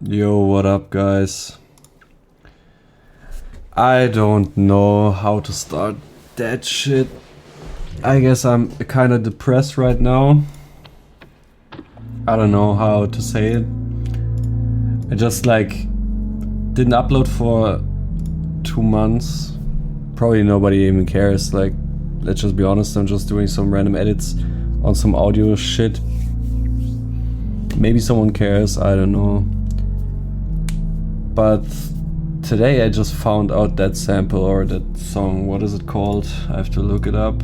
Yo, what up, guys? I don't know how to start that shit. I guess I'm kinda depressed right now. I don't know how to say it. I just didn't upload for 2 months. Probably nobody even cares. Let's just be honest, I'm just doing some random edits on some audio shit. Maybe someone cares, I don't know. But today I just found out that sample or that song, what is it called? I have to look it up.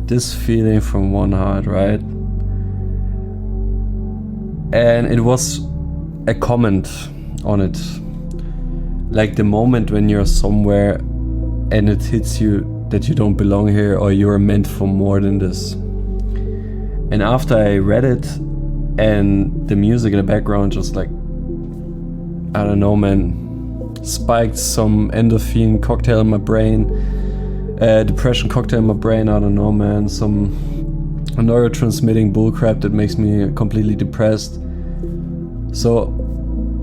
This Feeling from One Heart, right? And it was a comment on it. Like the moment when you're somewhere and it hits you that you don't belong here or you're meant for more than this. And after I read it and the music in the background just I don't know, man, spiked some endorphin cocktail in my brain, depression cocktail in my brain, I don't know, man, some neurotransmitting bullcrap that makes me completely depressed. So,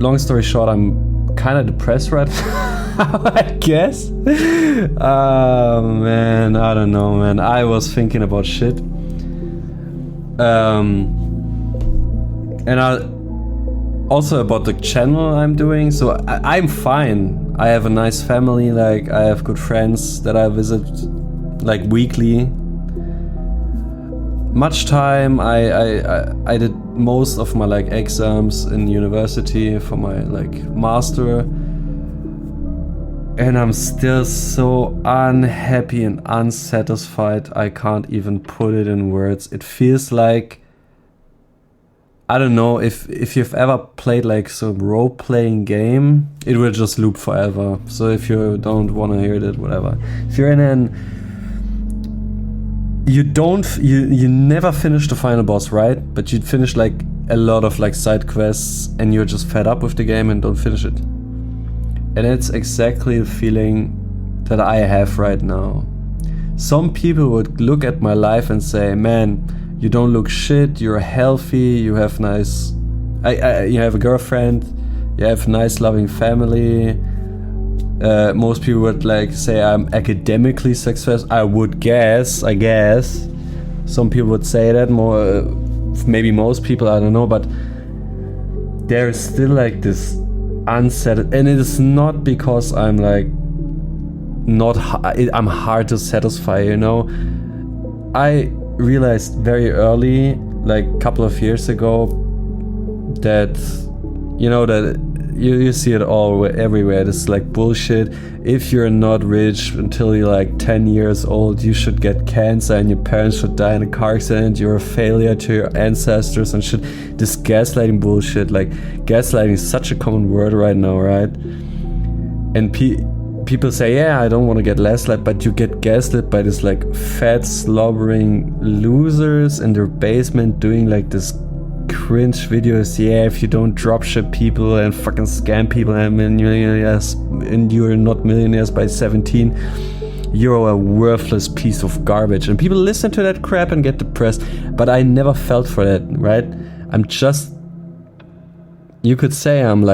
long story short, I'm kind of depressed right now, I guess. Man, I don't know, man. I was thinking about shit. And also about the channel I'm doing. So I'm fine. I have a nice family. I have good friends that I visit weekly. Much time. I did most of my exams in university for my master, and I'm still so unhappy and unsatisfied. I can't even put it in words. It feels like, I don't know, if you've ever played some role-playing game, it will just loop forever. So if you don't want to hear that, whatever. If you're in you never finish the final boss, right? But you finish a lot of side quests and you're just fed up with the game and don't finish it. And it's exactly the feeling that I have right now. Some people would look at my life and say, man, you don't look shit, you're healthy, you have nice... you have a girlfriend, you have a nice loving family. Most people would say I'm academically successful, I guess. Some people would say that, more, maybe most people, I don't know, but there is still this unsatisfied... And it is not because I'm I'm hard to satisfy, you know? I realized very early, a couple of years ago, that you see it all everywhere. This bullshit. If you're not rich until you're 10 years old, you should get cancer and your parents should die in a car accident. You're a failure to your ancestors and shit. This gaslighting bullshit. Gaslighting is such a common word right now, right? And people say, yeah, I don't want to get gaslit, but you get gaslit by this fat, slobbering losers in their basement doing this cringe videos. Yeah, if you don't dropship people and fucking scam people and millionaires, and you're not millionaires by 17, you're a worthless piece of garbage. And people listen to that crap and get depressed. But I never felt for that, right? I'm just, you could say I'm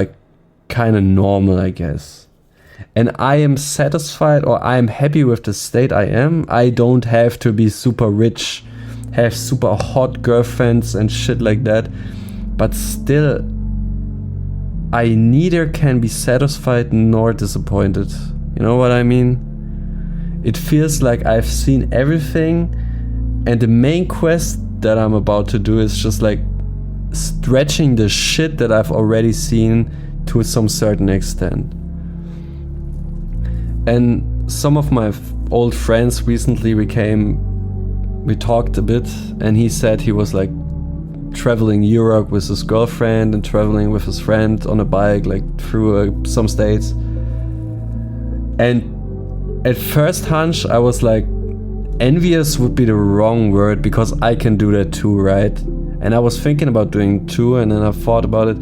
kind of normal, I guess. And I am satisfied, or I am happy with the state I am. I don't have to be super rich, have super hot girlfriends and shit like that. But still, I neither can be satisfied nor disappointed. You know what I mean? It feels like I've seen everything, and the main quest that I'm about to do is just stretching the shit that I've already seen to some certain extent. And some of my old friends recently we talked a bit, and he said he was traveling Europe with his girlfriend and traveling with his friend on a bike through some states. And at first hunch I was envious would be the wrong word, because I can do that too, right? And I was thinking about doing too, and then I thought about it.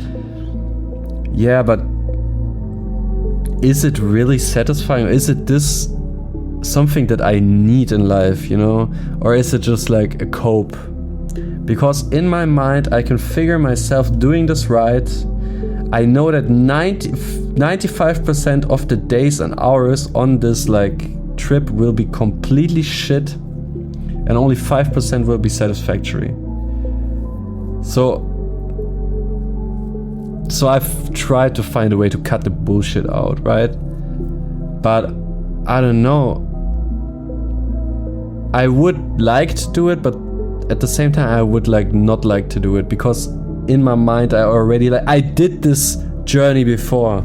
Yeah, but is it really satisfying? Is it this something that I need in life, you know? Or is it just a cope? Because in my mind I can figure myself doing this right. I know that 95% of the days and hours on this like trip will be completely shit, and only 5% will be satisfactory. So I've tried to find a way to cut the bullshit out, right? But I don't know. I would like to do it, but at the same time I would like not like to do it, because in my mind I already like, I did this journey before.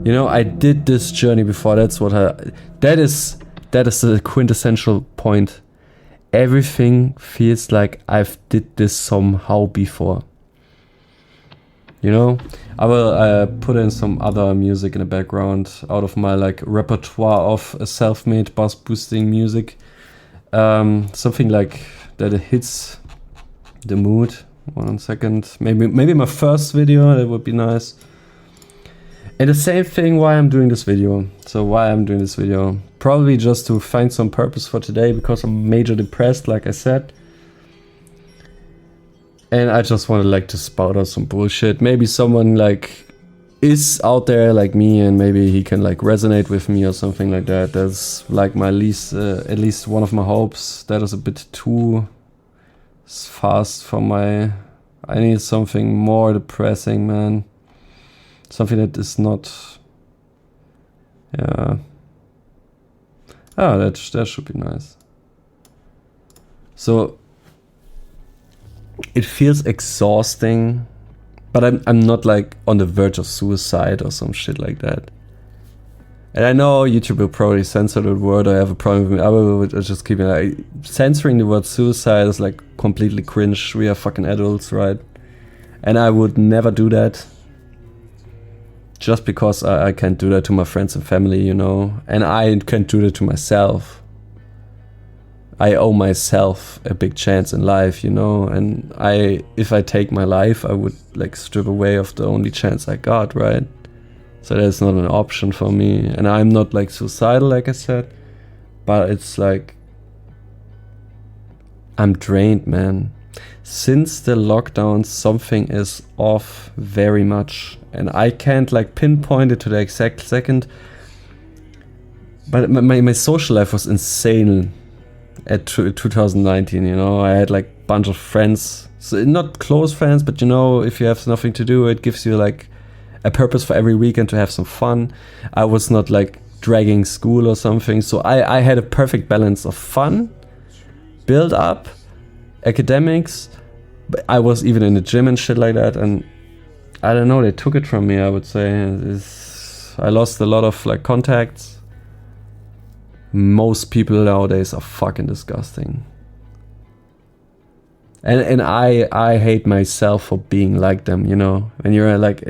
You know, I did this journey before. That is the quintessential point. Everything feels like I've did this somehow before. You know, I will put in some other music in the background out of my like repertoire of self-made bass boosting music. Something like that hits the mood. 1 second. Maybe my first video, that would be nice. And the same thing why I'm doing this video. So why I'm doing this video. Probably just to find some purpose for today, because I'm major depressed, like I said. And I just want to like to spout out some bullshit. Maybe someone like is out there like me, and maybe he can like resonate with me or something like that. That's like my least, at least one of my hopes. That is a bit too fast for my... I need something more depressing, man. Something that is not... Yeah. Oh, that should be nice. So it feels exhausting, but I'm not like on the verge of suicide or some shit like that. And I know YouTube will probably censor the word, or have a problem with me. I will just keep it like, censoring the word suicide is like completely cringe. We are fucking adults, right? And I would never do that. Just because I can't do that to my friends and family, you know. And I can't do that to myself. I owe myself a big chance in life, you know. And if I take my life, I would like strip away of the only chance I got, right? So that's not an option for me. And I'm not like suicidal, like I said. But it's like, I'm drained, man. Since the lockdown, something is off very much. And I can't like pinpoint it to the exact second. But my social life was insane at 2019, you know. I had like a bunch of friends. So not close friends, but you know, if you have nothing to do, it gives you like a purpose for every weekend to have some fun. I was not like dragging school or something. So I had a perfect balance of fun, build up, academics. But I was even in the gym and shit like that. And I don't know, they took it from me, I would say. I lost a lot of like contacts. Most people nowadays are fucking disgusting. And I hate myself for being like them, you know. And you're like,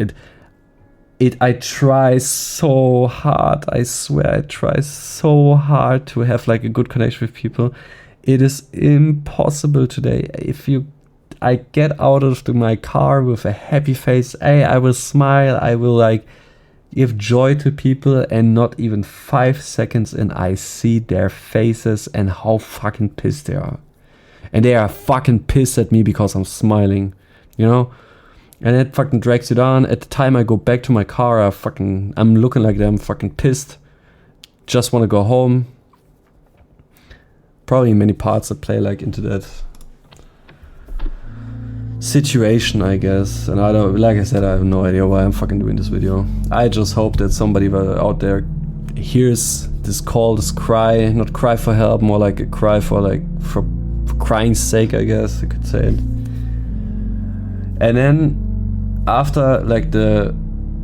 I try so hard, I swear I try so hard to have like a good connection with people. It is impossible today. I get out of my car with a happy face, hey, I will smile, I will like give joy to people, and not even 5 seconds in I see their faces and how fucking pissed they are. And they are fucking pissed at me because I'm smiling, you know? And it fucking drags you down. At the time I go back to my car, I'm looking like them, fucking pissed. Just want to go home. Probably many parts that play like into that situation, I guess. And I don't, like I said, I have no idea why I'm fucking doing this video. I just hope that somebody out there hears this call, this cry, not cry for help, more like a cry for crying's sake, I guess you could say it. And then after like the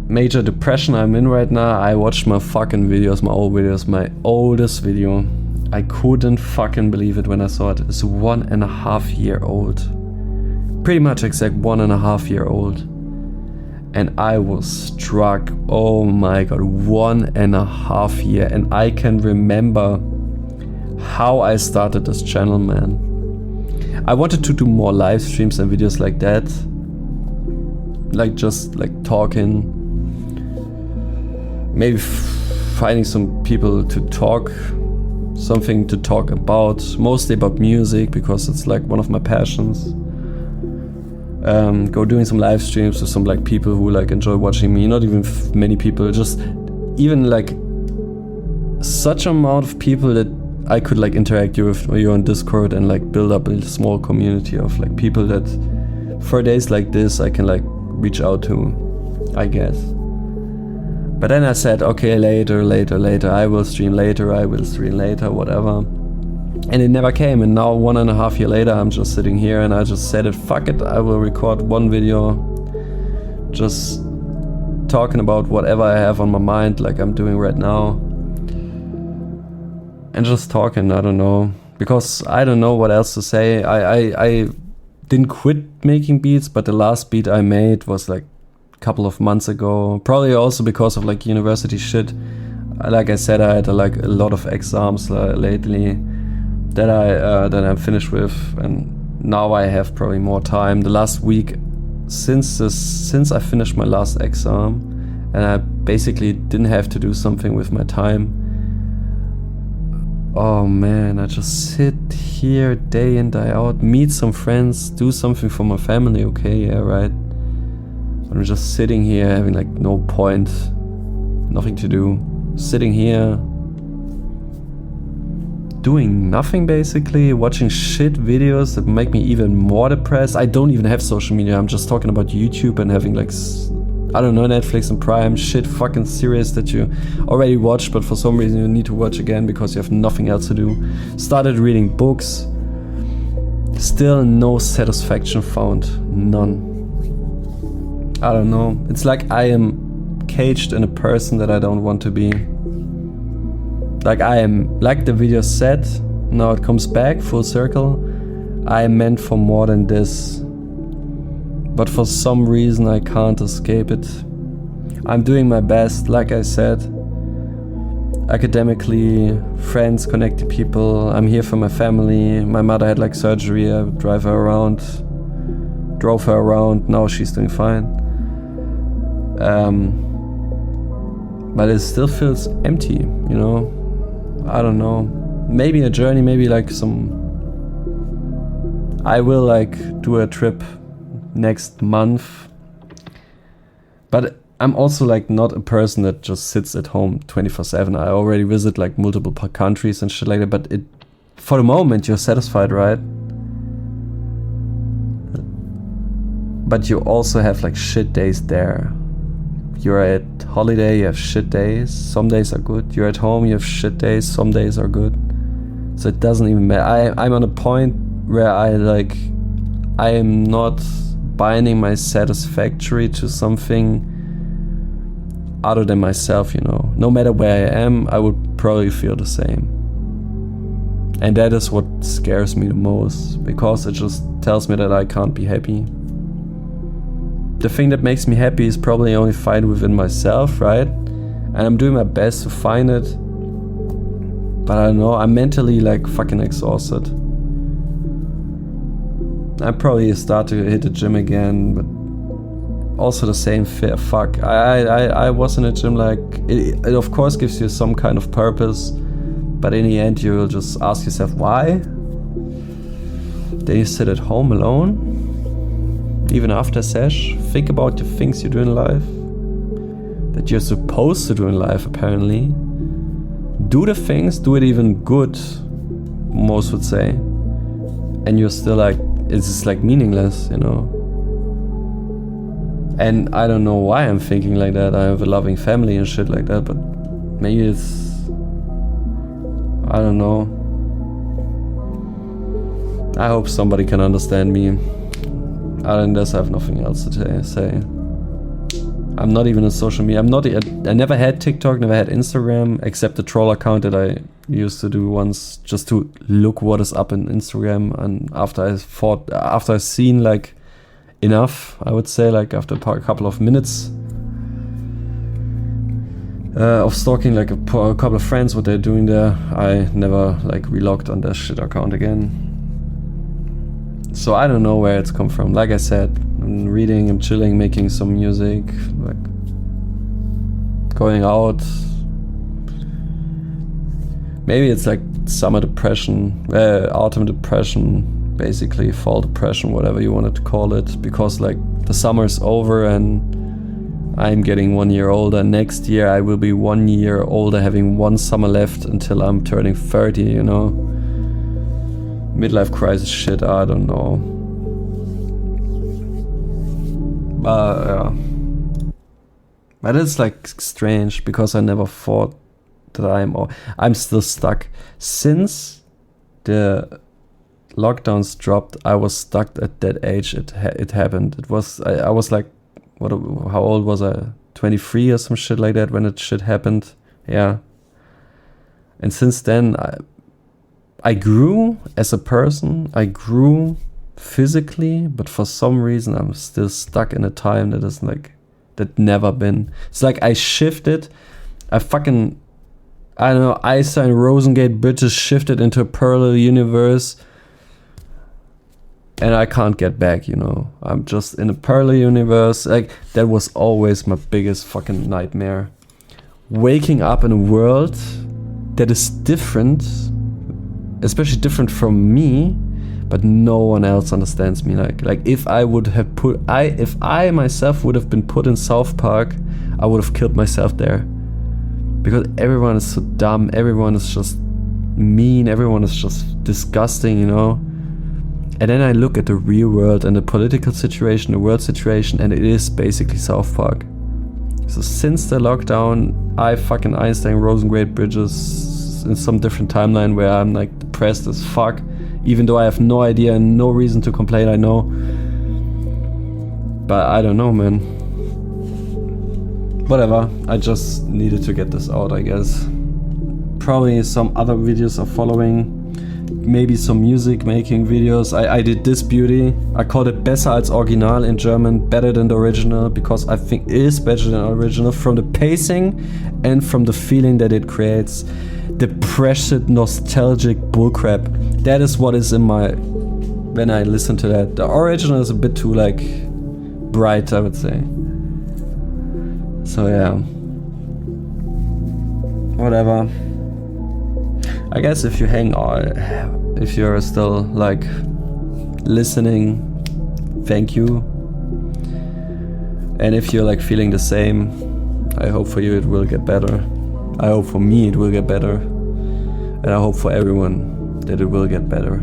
major depression I'm in right now, I watched my fucking videos, my old videos, my oldest video. I couldn't fucking believe it when I saw it. It's 1.5 years old. Pretty much exact 1.5 years old. And I was struck. Oh my god, 1.5 years. And I can remember how I started this channel, man. I wanted to do more live streams and videos like that. Like just like talking. Maybe finding some people to talk. Something to talk about. Mostly about music, because it's like one of my passions. go doing some live streams with some like people who like enjoy watching me. Not even many people, just even like such amount of people that I could like interact with you on Discord and like build up a small community of like people that for days like this I can like reach out to, I guess. But then I said, okay, later, I will stream later, whatever. And it never came, and now 1.5 years later I'm just sitting here and I just said it, fuck it, I will record one video just talking about whatever I have on my mind, like I'm doing right now. And just talking, I don't know, because I don't know what else to say. I didn't quit making beats, but the last beat I made was like a couple of months ago, probably also because of like university shit. Like I said, I had like a lot of exams lately that I'm finished with, and now I have probably more time. The last week since I finished my last exam, and I basically didn't have to do something with my time. Oh man, I just sit here day in, day out, meet some friends, do something for my family, okay, yeah, right. But I'm just sitting here having like no point, nothing to do. Sitting here, doing nothing basically, watching shit videos that make me even more depressed. I don't even have social media, I'm just talking about YouTube and having like, I don't know, Netflix and Prime, shit fucking series that you already watched, but for some reason you need to watch again because you have nothing else to do. Started reading books. Still no satisfaction found. None. I don't know. It's like I am caged in a person that I don't want to be. Like I am, like the video said, now it comes back full circle. I am meant for more than this. But for some reason I can't escape it. I'm doing my best, like I said. Academically, friends, connected people. I'm here for my family. My mother had like surgery, I drove her around. Now she's doing fine. But it still feels empty, you know? I don't know. Maybe a journey, maybe like some... I will like do a trip next month, but I'm also like not a person that just sits at home 24/7. I already visit like multiple countries and shit like that, but it, for the moment you're satisfied, right? But you also have like shit days there. You're at holiday, you have shit days, some days are good. You're at home, you have shit days, some days are good. So it doesn't even matter. I'm on a point where I am not binding my satisfactory to something other than myself, you know. No matter where I am, I would probably feel the same. And that is what scares me the most, because it just tells me that I can't be happy. The thing that makes me happy is probably only found within myself, right? And I'm doing my best to find it. But I don't know, I'm mentally like fucking exhausted. I probably start to hit the gym again, but also the same fear. Fuck, I was in a gym, like it of course gives you some kind of purpose, but in the end you'll just ask yourself why. Then you sit at home alone, even after sesh. Think about the things you do in life that you're supposed to do in life, apparently. Do the things, do it even good, most would say, and you're still like, it's just like meaningless, you know. And I don't know why I'm thinking like that. I have a loving family and shit like that, but maybe it's, I don't know. I hope somebody can understand me. Other than this, I have nothing else to say. I'm not even on social media. I never had TikTok, never had Instagram, except the troll account that I used to do once, just to look what is up in Instagram. And after I've seen like enough, I would say, like after a couple of minutes of stalking like a couple of friends, what they're doing there, I never like relogged on that shit account again. So I don't know where it's come from. Like I said, I'm reading, I'm chilling, making some music, like going out. Maybe it's like summer depression, autumn depression, basically fall depression, whatever you wanted to call it, because like the summer's over and I'm getting 1 year older. Next year I will be 1 year older, having one summer left until I'm turning 30, you know. Midlife crisis shit, I don't know. But but it's like strange because I never thought that I'm still stuck. Since the lockdowns dropped, I was stuck at that age. It happened. It was I was like, how old was I? 23 or some shit like that when it shit happened. Yeah. And since then I grew as a person. I grew physically, but for some reason I'm still stuck in a time that is like that never been. It's like I shifted. I don't know, Einstein Rosengate bridges shifted into a parallel universe and I can't get back, you know. I'm just in a parallel universe. Like, that was always my biggest fucking nightmare. Waking up in a world that is different, especially different from me, but no one else understands me. Like if I myself would have been put in South Park, I would have killed myself there. Because everyone is so dumb, everyone is just mean, everyone is just disgusting, you know. And then I look at the real world and the political situation, the world situation, and it is basically South Park. So since the lockdown, I fucking Einstein Rosengate bridges in some different timeline where I'm like depressed as fuck, even though I have no idea and no reason to complain, I know. But I don't know, man. Whatever, I just needed to get this out, I guess. Probably some other videos are following. Maybe some music making videos. I did this beauty. I called it Besser als Original in German, better than the original, because I think it is better than original from the pacing and from the feeling that it creates. Depressed, nostalgic bullcrap. That is what is in my... when I listen to that. The original is a bit too, like, bright, I would say. So yeah. Whatever. I guess if you if you're still like listening, thank you. And if you're like feeling the same, I hope for you it will get better. I hope for me it will get better. And I hope for everyone that it will get better.